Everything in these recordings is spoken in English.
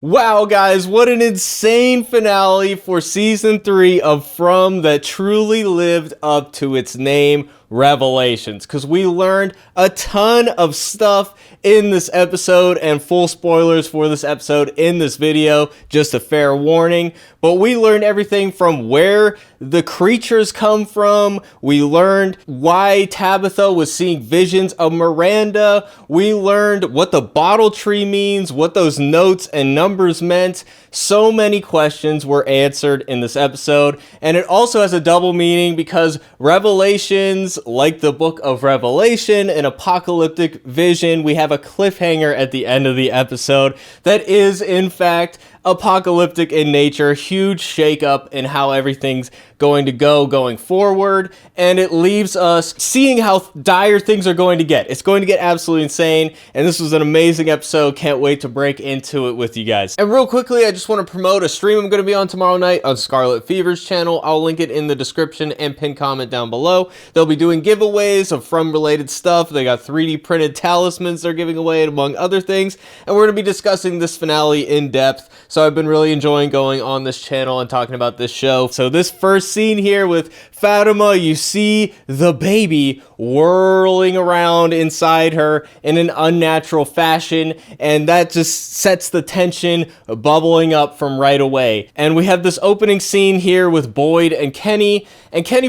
Wow, guys, what an insane finale for season 3 of From that truly lived up to its name, Revelations, because we learned a ton of stuff in this episode, and full spoilers for this episode in this video, just a fair warning. But we learned everything from where the creatures come from. We learned why Tabitha was seeing visions of Miranda. We learned what the bottle tree means, what those notes and numbers meant. So many questions were answered in this episode, and it also has a double meaning because Revelations, like the book of Revelation, an apocalyptic vision, we have a cliffhanger at the end of the episode that is in fact apocalyptic in nature, huge shakeup in how everything's going to go going forward, and it leaves us seeing how dire things are going to get. It's going to get absolutely insane, and this was an amazing episode. Can't wait to break into it with you guys. And real quickly, I just want to promote a stream I'm going to be on tomorrow night on Scarlet Fever's channel. I'll link it in the description and pin comment down below. They'll be doing giveaways of From related stuff. They got 3D printed talismans they're giving away, among other things, and we're going to be discussing this finale in depth. So I've been really enjoying going on this channel and talking about this show. So this first scene here with Fatima, you see the baby whirling around inside her in an unnatural fashion, and that just sets the tension bubbling up from right away. And we have this opening scene here with Boyd and Kenny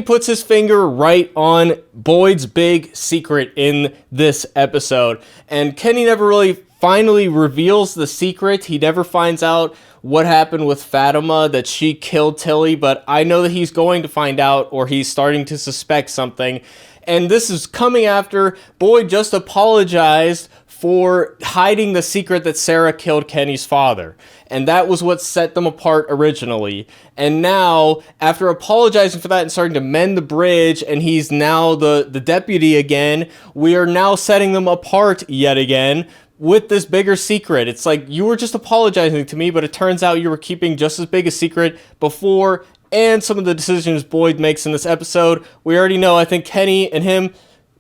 puts his finger right on Boyd's big secret in this episode. And Kenny never really finally reveals the secret. He never finds out what happened with Fatima, that she killed Tilly, but I know that he's going to find out, or he's starting to suspect something. And this is coming after Boyd just apologized for hiding the secret that Sarah killed Kenny's father. And that was what set them apart originally. And now, after apologizing for that and starting to mend the bridge, and he's now the deputy again, we are now setting them apart yet again with this bigger secret. It's like, you were just apologizing to me, but it turns out you were keeping just as big a secret before. And some of the decisions Boyd makes in this episode, we already know. I think Kenny and him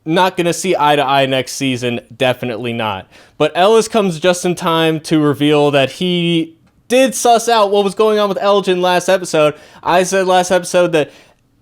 not gonna see eye to eye next season, definitely not. But Ellis comes just in time to reveal that he did suss out what was going on with Elgin last episode. I said last episode that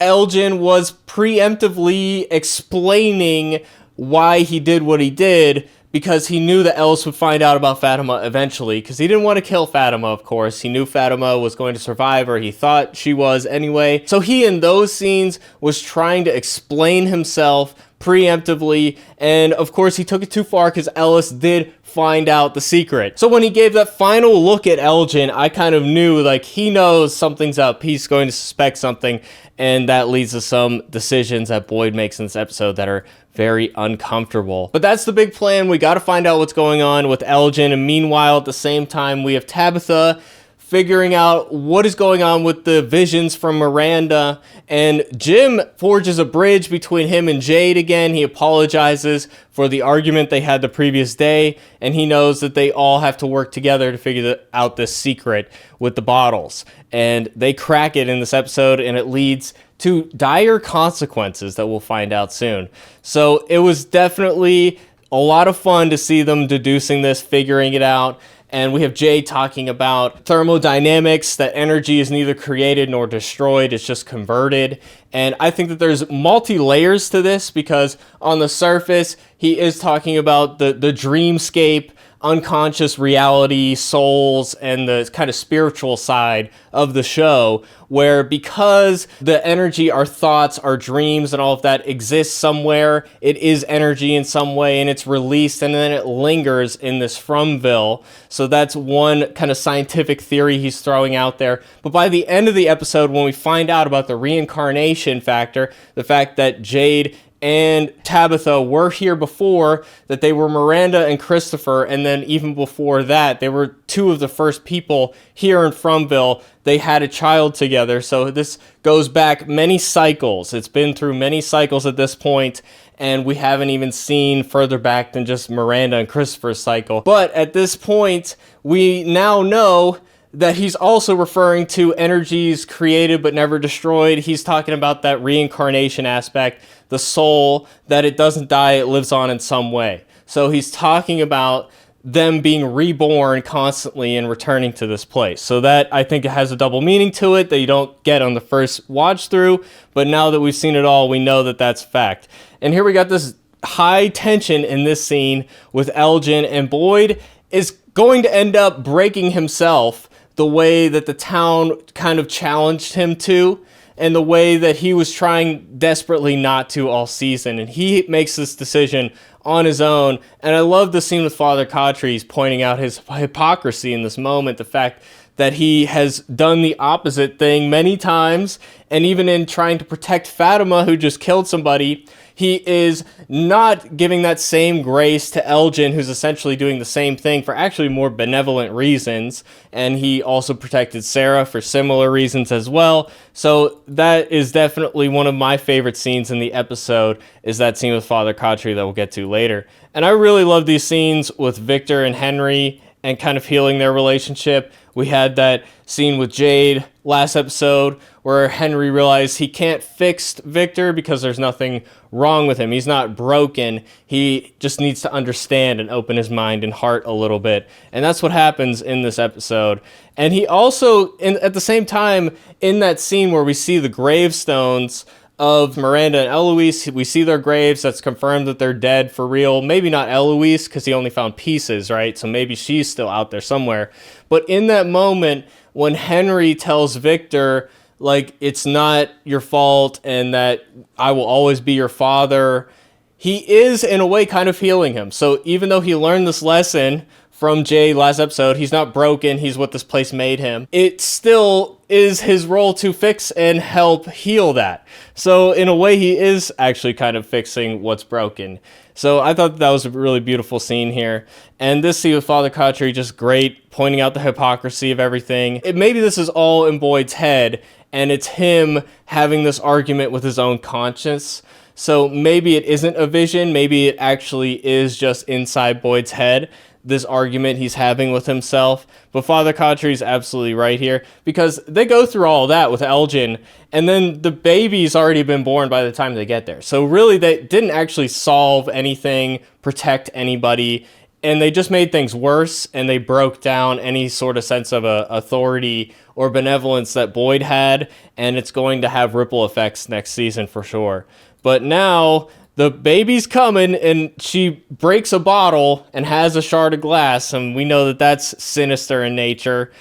Elgin was preemptively explaining why he did what he did, because he knew that Ellis would find out about Fatima eventually, because he didn't want to kill Fatima, of course. He knew Fatima was going to survive, or he thought she was anyway. So he, in those scenes, was trying to explain himself preemptively, and of course he took it too far because Ellis did find out the secret. So when he gave that final look at Elgin, I kind of knew, like, he knows something's up. He's going to suspect something, and that leads to some decisions that Boyd makes in this episode that are very uncomfortable. But that's the big plan. We got to find out what's going on with Elgin, and meanwhile, at the same time, we have Tabitha figuring out what is going on with the visions from Miranda, and Jim forges a bridge between him and Jade again. He apologizes for the argument they had the previous day, and he knows that they all have to work together to figure out this secret with the bottles. And they crack it in this episode, and it leads to dire consequences that we'll find out soon. So it was definitely a lot of fun to see them deducing this, figuring it out. And we have Jay talking about thermodynamics, that energy is neither created nor destroyed, it's just converted. And I think that there's multi-layers to this, because on the surface, he is talking about the dreamscape, unconscious reality, souls, and the kind of spiritual side of the show, where because the energy, our thoughts, our dreams, and all of that exists somewhere, it is energy in some way, and it's released, and then it lingers in this Fromville. So that's one kind of scientific theory he's throwing out there. But by the end of the episode, when we find out about the reincarnation factor, the fact that Jade and Tabitha were here before, that they were Miranda and Christopher, and then even before that, they were two of the first people here in Fromville. They had a child together, so this goes back many cycles. It's been through many cycles at this point, and we haven't even seen further back than just Miranda and Christopher's cycle. But at this point, we now know that he's also referring to energies created but never destroyed. He's talking about that reincarnation aspect, the soul, that it doesn't die, it lives on in some way. So he's talking about them being reborn constantly and returning to this place. So that, I think, it has a double meaning to it that you don't get on the first watch through, but now that we've seen it all, we know that that's fact. And here we got this high tension in this scene with Elgin, and Boyd is going to end up breaking himself the way that the town kind of challenged him to, and the way that he was trying desperately not to all season. And he makes this decision on his own. And I love the scene with Father Cautries pointing out his hypocrisy in this moment, the fact that he has done the opposite thing many times, and even in trying to protect Fatima, who just killed somebody, he is not giving that same grace to Elgin, who's essentially doing the same thing for actually more benevolent reasons. And he also protected Sarah for similar reasons as well. So that is definitely one of my favorite scenes in the episode, is that scene with Father Cautry that we'll get to later. And I really love these scenes with Victor and Henry and kind of healing their relationship. We had that scene with Jade last episode where Henry realized he can't fix Victor because there's nothing wrong with him. He's not broken. He just needs to understand and open his mind and heart a little bit. And that's what happens in this episode. And he also, at the same time, in that scene where we see the gravestones of Miranda and Eloise, we see their graves. That's confirmed that they're dead for real. Maybe not Eloise, because he only found pieces, right? So maybe she's still out there somewhere. But in that moment, when Henry tells Victor, like, it's not your fault and that I will always be your father, he is, in a way, kind of healing him. So even though he learned this lesson from Jay last episode, he's not broken, he's what this place made him, it still is his role to fix and help heal that. So in a way, he is actually kind of fixing what's broken. So I thought that was a really beautiful scene here. And this scene with Father Cautry, just great, pointing out the hypocrisy of everything. Maybe this is all in Boyd's head, and it's him having this argument with his own conscience. So maybe it isn't a vision, maybe it actually is just inside Boyd's head, this argument he's having with himself. But Father Cautry is absolutely right here, because they go through all that with Elgin, and then the baby's already been born by the time they get there. So really, they didn't actually solve anything, protect anybody, and they just made things worse, and they broke down any sort of sense of authority or benevolence that Boyd had, and it's going to have ripple effects next season for sure. But now the baby's coming, and she breaks a bottle and has a shard of glass, and we know that that's sinister in nature.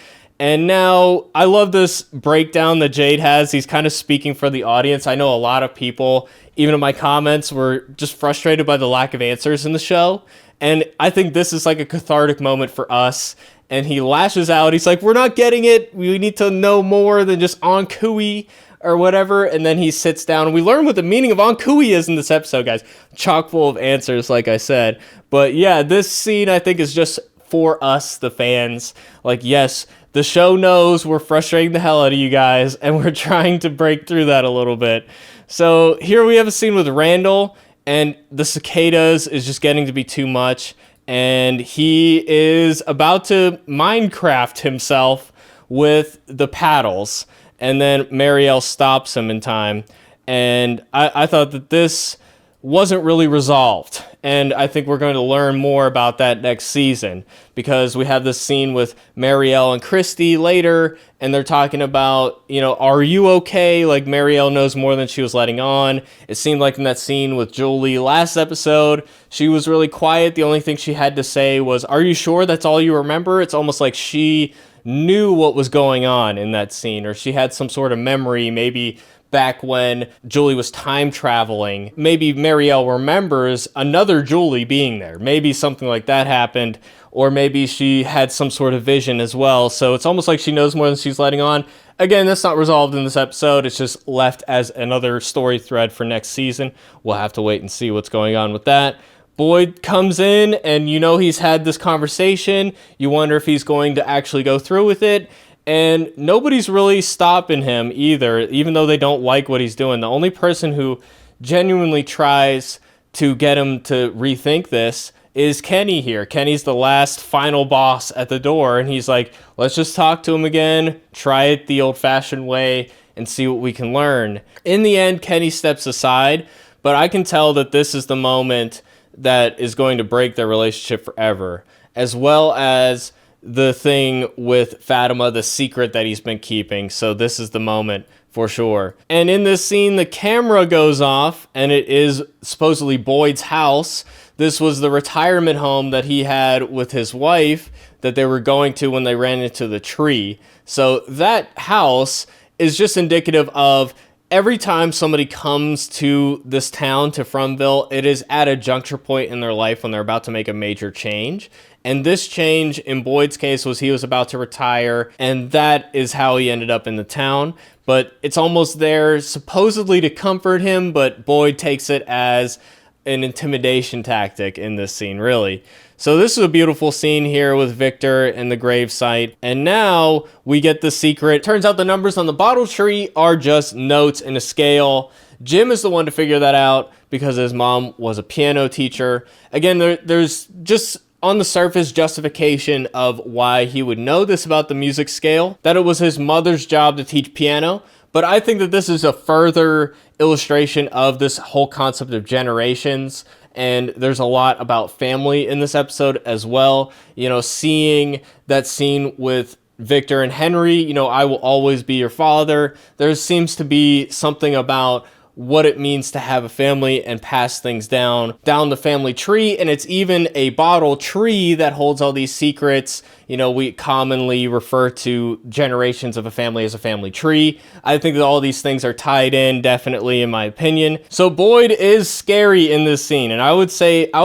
And now, I love this breakdown that Jade has. He's kind of speaking for the audience. I know a lot of people, even in my comments, were just frustrated by the lack of answers in the show. And I think this is like a cathartic moment for us. And he lashes out. He's like, we're not getting it. We need to know more than just Ankhui or whatever. And then he sits down, and we learn what the meaning of Ankhui is in this episode, guys. Chock full of answers, like I said. But yeah, this scene, I think, is just for us, the fans. Like, yes, the show knows we're frustrating the hell out of you guys, and we're trying to break through that a little bit. So here we have a scene with Randall, and the cicadas is just getting to be too much, and he is about to Minecraft himself with the paddles, and then Marielle stops him in time. And I thought that this wasn't really resolved, and I think we're going to learn more about that next season, because we have this scene with Marielle and Christy later, and they're talking about, you know, are you okay? Like, Marielle knows more than she was letting on. It seemed like in that scene with Julie last episode, she was really quiet. The only thing she had to say was, are you sure that's all you remember? It's almost like she knew what was going on in that scene, or she had some sort of memory, maybe back when Julie was time traveling. Maybe Marielle remembers another Julie being there. Maybe something like that happened, or maybe she had some sort of vision as well. So it's almost like she knows more than she's letting on. Again, that's not resolved in this episode. It's just left as another story thread for next season. We'll have to wait and see what's going on with that. Boyd comes in, and you know he's had this conversation. You wonder if he's going to actually go through with it. And nobody's really stopping him either, even though they don't like what he's doing. The only person who genuinely tries to get him to rethink this is Kenny here. Kenny's the last final boss at the door, and he's like, let's just talk to him again, try it the old-fashioned way, and see what we can learn. In the end, Kenny steps aside, but I can tell that this is the moment that is going to break their relationship forever. as well as the thing with Fatima, the secret that he's been keeping. So this is the moment for sure. And in this scene, the camera goes off, and it is supposedly Boyd's house. This was the retirement home that he had with his wife that they were going to when they ran into the tree. So that house is just indicative of every time somebody comes to this town, to Fromville, it is at a juncture point in their life when they're about to make a major change. And this change, in Boyd's case, was he was about to retire, and that is how he ended up in the town. But it's almost there supposedly to comfort him, but Boyd takes it as an intimidation tactic in this scene, really. So this is a beautiful scene here with Victor and the gravesite. And now we get the secret. Turns out the numbers on the bottle tree are just notes in a scale. Jim is the one to figure that out because his mom was a piano teacher. Again, there's just on the surface justification of why he would know this about the music scale, that it was his mother's job to teach piano. But I think that this is a further illustration of this whole concept of generations. And there's a lot about family in this episode as well. You know, seeing that scene with Victor and Henry, you know, I will always be your father. There seems to be something about what it means to have a family and pass things down the family tree. And it's even a bottle tree that holds all these secrets. You know, we commonly refer to generations of a family as a family tree. I think that all these things are tied in, definitely, in my opinion. So Boyd is scary in this scene. And I would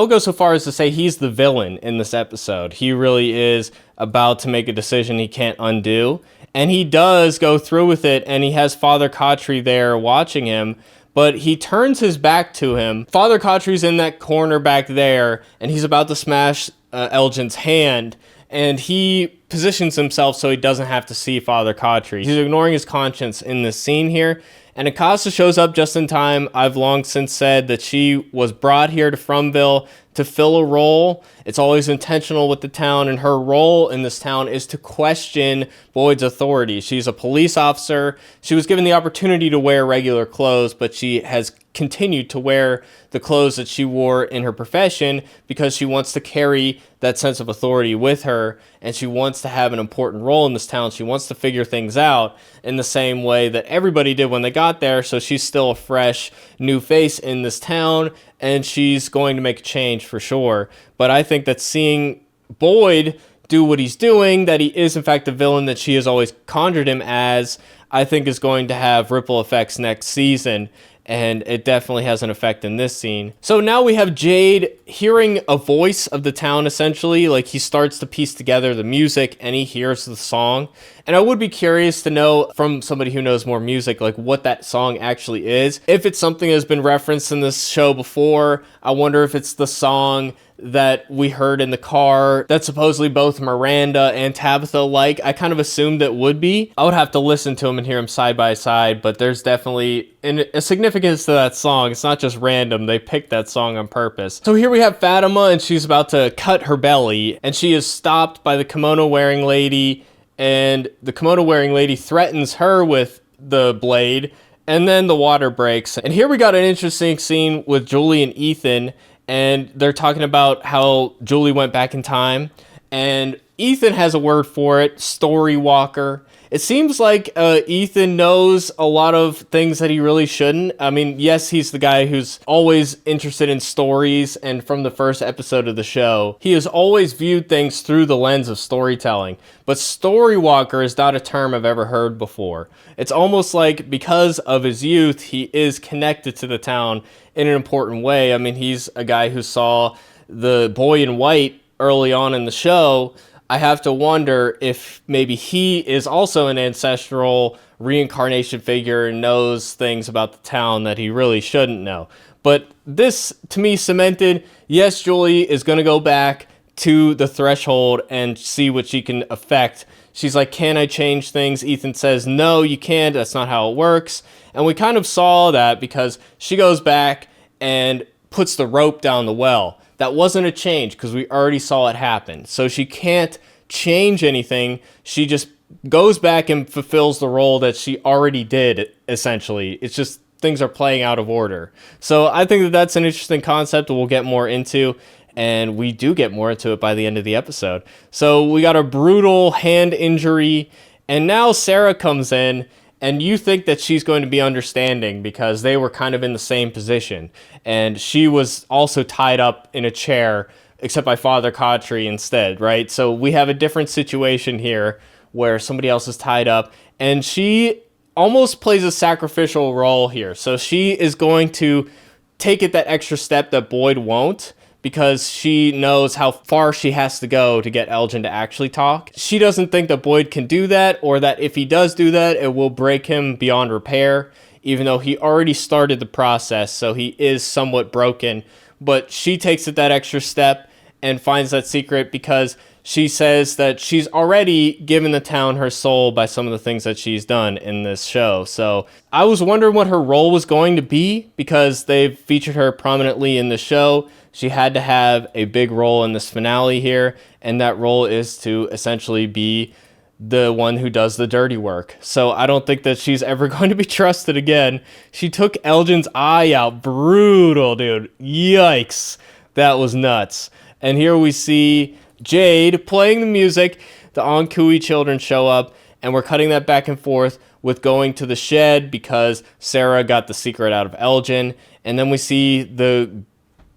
go so far as to say he's the villain in this episode. He really is about to make a decision he can't undo. And he does go through with it, and he has Father Khatri there watching him. But he turns his back to him. Father Khatri's in that corner back there, and he's about to smash Elgin's hand. And he positions himself so he doesn't have to see Father Khatri. He's ignoring his conscience in this scene here. And Akasa shows up just in time. I've long since said that she was brought here to Fromville to fill a role. It's always intentional with the town, and her role in this town is to question Boyd's authority. She's a police officer. She was given the opportunity to wear regular clothes, but she has continued to wear the clothes that she wore in her profession because she wants to carry that sense of authority with her, and she wants to have an important role in this town. She wants to figure things out in the same way that everybody did when they got there, so she's still a fresh new face in this town, and she's going to make a change for sure. But I think that seeing Boyd do what he's doing, that he is in fact the villain that she has always conjured him as, I think is going to have ripple effects next season. And it definitely has an effect in this scene. So now we have Jade hearing a voice of the town, essentially. Like, he starts to piece together the music and he hears the song. And I would be curious to know from somebody who knows more music, like, what that song actually is. If it's something that's been referenced in this show before, I wonder if it's the song that we heard in the car that supposedly both Miranda and Tabitha like. I kind of assumed it would be. I would have to listen to them and hear them side by side, but there's definitely a significance to that song. It's not just random. They picked that song on purpose. So here we have Fatima, and she's about to cut her belly, and she is stopped by the kimono-wearing lady, and the kimono-wearing lady threatens her with the blade, and then the water breaks. And here we got an interesting scene with Julie and Ethan, and they're talking about how Julie went back in time, and Ethan has a word for it, story walker. It seems like Ethan knows a lot of things that he really shouldn't. I mean, yes, he's the guy who's always interested in stories, and from the first episode of the show, he has always viewed things through the lens of storytelling. But story walker is not a term I've ever heard before. It's almost like because of his youth, he is connected to the town in an important way. I mean, he's a guy who saw the boy in white early on in the show. I have to wonder if maybe he is also an ancestral reincarnation figure and knows things about the town that he really shouldn't know. But this, to me, cemented, yes, Julie is going to go back to the threshold and see what she can affect. She's like, can I change things? Ethan says, no, you can't. That's not how it works. And we kind of saw that because she goes back and puts the rope down the well. That wasn't a change because we already saw it happen. So she can't change anything. She just goes back and fulfills the role that she already did, essentially. It's just things are playing out of order. So I think that that's an interesting concept that we'll get more into. and we do get more into it by the end of the episode. So we got a brutal hand injury, and now Sarah comes in, and you think that she's going to be understanding because they were kind of in the same position, and she was also tied up in a chair, except by Father Khatri instead, right? So we have a different situation here where somebody else is tied up, and she almost plays a sacrificial role here. So she is going to take it that extra step that Boyd won't, because she knows how far she has to go to get Elgin to actually talk. She doesn't think that Boyd can do that, or that if he does do that, it will break him beyond repair, even though he already started the process, so he is somewhat broken. But she takes it that extra step and finds that secret because she says that she's already given the town her soul by some of the things that she's done in this show. So I was wondering what her role was going to be because they've featured her prominently in the show. She had to have a big role in this finale here, and that role is to essentially be the one who does the dirty work. So I don't think that she's ever going to be trusted again. She took Elgin's eye out. Brutal, dude. Yikes. That was nuts. And here we see Jade playing the music. The Onkui children show up, and we're cutting that back and forth with going to the shed because Sarah got the secret out of Elgin. And then we see the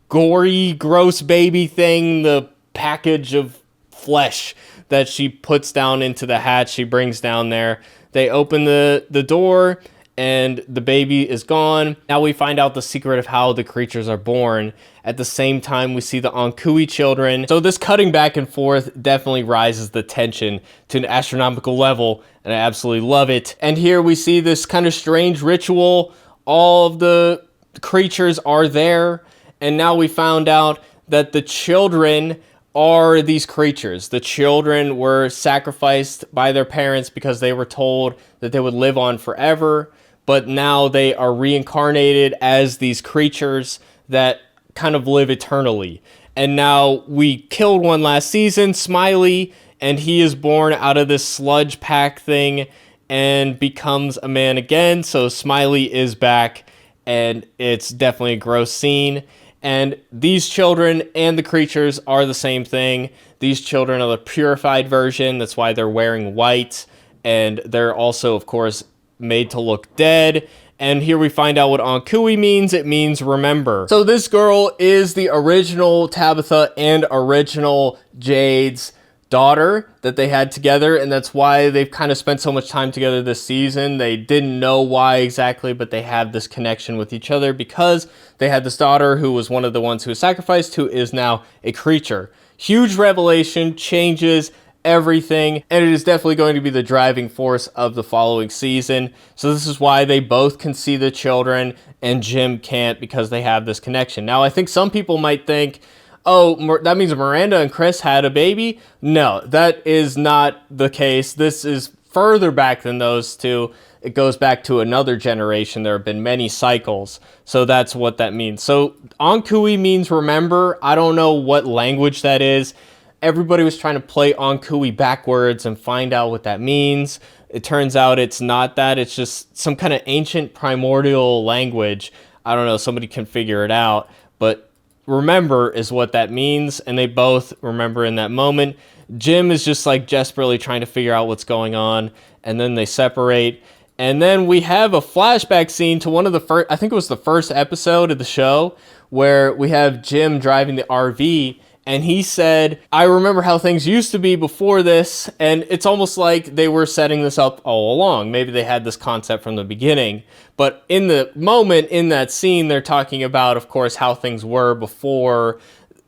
gory, gross baby thing, the package of flesh that she puts down into the hatch she brings down there. They open the door, and the baby is gone. Now we find out the secret of how the creatures are born. At the same time, we see the Onkui children. So this cutting back and forth definitely rises the tension to an astronomical level, and I absolutely love it. And here we see this kind of strange ritual. All of the creatures are there, and now we found out that the children are these creatures. The children were sacrificed by their parents because they were told that they would live on forever, but now they are reincarnated as these creatures that kind of live eternally. And now we killed one last season, Smiley, and he is born out of this sludge pack thing and becomes a man again. So Smiley is back, and it's definitely a gross scene. And these children and the creatures are the same thing. These children are the purified version. That's why they're wearing white. And they're also, of course, made to look dead. And here we find out what Onkui means. It means remember. So this girl is the original Tabitha and original Jade's daughter that they had together, and that's why they've kind of spent so much time together this season. They didn't know why exactly, but they have this connection with each other because they had this daughter who was one of the ones who was sacrificed, who is now a creature. Huge revelation, changes everything, and it is definitely going to be the driving force of the following season. So this is why they both can see the children and Jim can't, because they have this connection. Now I think some people might think, oh, that means Miranda and Chris had a baby. No, that is not the case. This is further back than those two. It goes back to another generation. There have been many cycles. So that's what that means. So Onkui means remember. I don't know what language that is. Everybody was trying to play Onkui backwards and find out what that means. It turns out it's not that. It's just some kind of ancient primordial language. I don't know. Somebody can figure it out. But remember is what that means, and they both remember in that moment. Jim is just like desperately trying to figure out what's going on, and then they separate. And then we have a flashback scene to one of the first, I think it was the first episode of the show, where we have Jim driving the RV, and he said, I remember how things used to be before this, and it's almost like they were setting this up all along. Maybe they had this concept from the beginning, but in the moment, in that scene, they're talking about, of course, how things were before,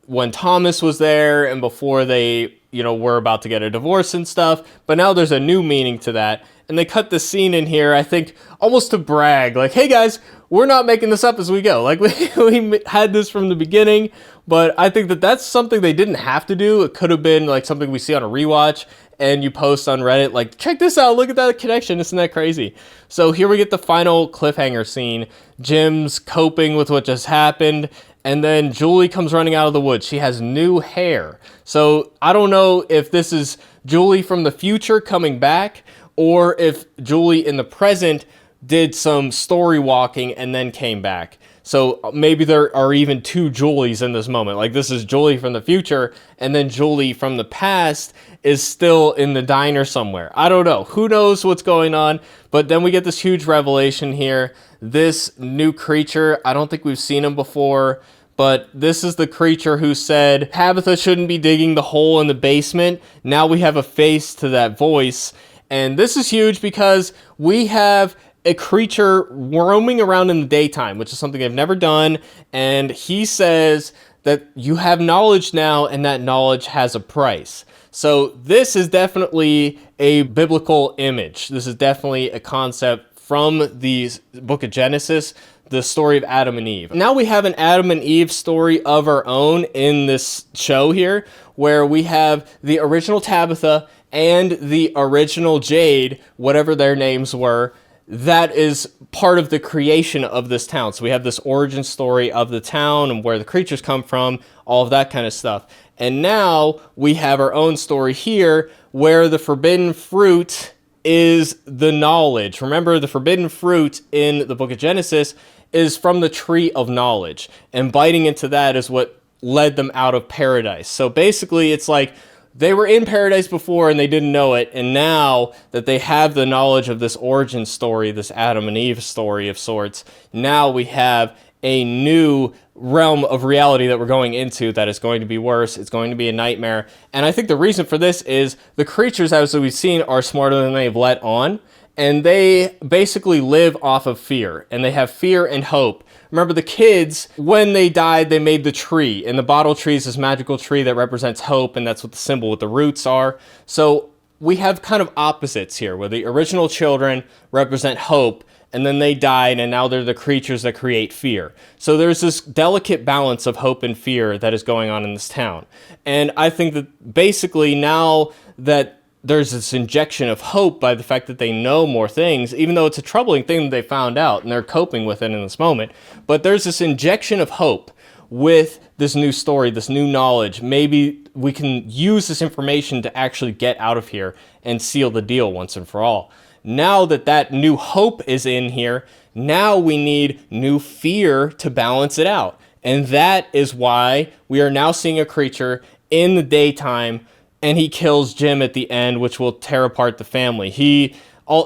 when Thomas was there, and before they, were about to get a divorce and stuff, but now there's a new meaning to that. And they cut the scene in here, I think, almost to brag, like, hey guys, we're not making this up as we go. Like, we had this from the beginning, but I think that that's something they didn't have to do. It could have been like something we see on a rewatch, and you post on Reddit, like, check this out, look at that connection, isn't that crazy? So here we get the final cliffhanger scene. Jim's coping with what just happened, and then Julie comes running out of the woods. She has new hair. So I don't know if this is Julie from the future coming back, or if Julie in the present did some story walking and then came back. So maybe there are even two Julies in this moment. Like, this is Julie from the future, and then Julie from the past is still in the diner somewhere. I don't know. Who knows what's going on? But then we get this huge revelation here. This new creature, I don't think we've seen him before, but this is the creature who said Tabitha shouldn't be digging the hole in the basement. Now we have a face to that voice. And this is huge because we have a creature roaming around in the daytime, which is something I've never done. And he says that you have knowledge now, and that knowledge has a price. So this is definitely a biblical image. This is definitely a concept from the book of Genesis, the story of Adam and Eve. Now we have an Adam and Eve story of our own in this show here, where we have the original Tabitha and the original Jade, whatever their names were. That is part of the creation of this town. So we have this origin story of the town and where the creatures come from, all of that kind of stuff. And now we have our own story here where the forbidden fruit is the knowledge. Remember, the forbidden fruit in the book of Genesis is from the tree of knowledge. And biting into that is what led them out of paradise. So basically, it's like they were in paradise before and they didn't know it, and now that they have the knowledge of this origin story, this Adam and Eve story of sorts, now we have a new realm of reality that we're going into that is going to be worse. It's going to be a nightmare. And I think the reason for this is the creatures, as we've seen, are smarter than they've let on, and they basically live off of fear, and they have fear and hope. Remember, the kids, when they died, they made the tree, and the bottle tree is this magical tree that represents hope, and that's what the symbol with the roots are. So we have kind of opposites here, where the original children represent hope, and then they died, and now they're the creatures that create fear. So there's this delicate balance of hope and fear that is going on in this town. And I think that basically now that there's this injection of hope by the fact that they know more things, even though it's a troubling thing that they found out and they're coping with it in this moment. But there's this injection of hope with this new story, this new knowledge. Maybe we can use this information to actually get out of here and seal the deal once and for all. Now that that new hope is in here, now we need new fear to balance it out. And that is why we are now seeing a creature in the daytime, and he kills Jim at the end, which will tear apart the family.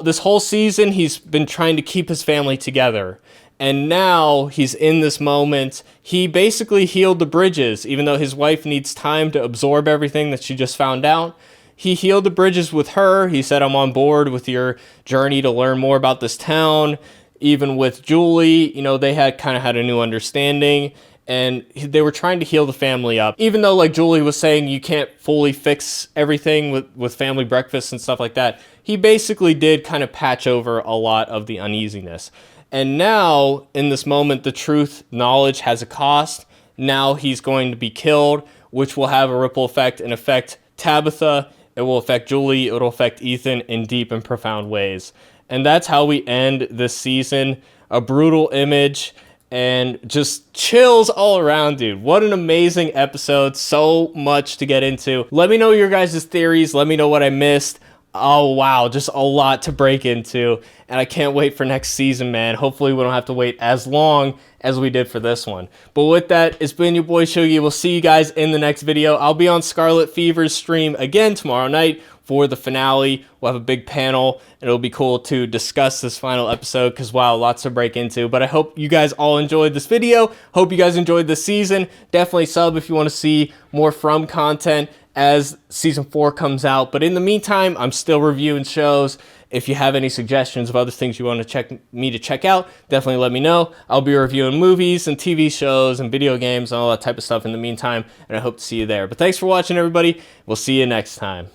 This whole season, he's been trying to keep his family together. And now he's in this moment. He basically healed the bridges, even though his wife needs time to absorb everything that she just found out. He healed the bridges with her. He said, I'm on board with your journey to learn more about this town. Even with Julie, they had a new understanding. And they were trying to heal the family up. Even though, like Julie was saying, you can't fully fix everything with family breakfasts and stuff like that, he basically did kind of patch over a lot of the uneasiness. And now, in this moment, the truth, knowledge has a cost. Now he's going to be killed, which will have a ripple effect and affect Tabitha. It will affect Julie. It will affect Ethan in deep and profound ways. And that's how we end this season. A brutal image. And just chills all around, dude. What an amazing episode. So much to get into. Let me know your guys' theories. Let me know what I missed. Oh, wow. Just a lot to break into. And I can't wait for next season, man. Hopefully we don't have to wait as long as we did for this one. But with that, it's been your boy Shuggy. We'll see you guys in the next video. I'll be on Scarlet Fever's stream again tomorrow night for the finale. We'll have a big panel, and it'll be cool to discuss this final episode because, wow, lots to break into. But I hope you guys all enjoyed this video. Hope you guys enjoyed this season. Definitely sub if you want to see more From content as season 4 comes out. But in the meantime, I'm still reviewing shows. If you have any suggestions of other things you want to check out, definitely let me know. I'll be reviewing movies and TV shows and video games and all that type of stuff in the meantime, and I hope to see you there. But thanks for watching, everybody. We'll see you next time.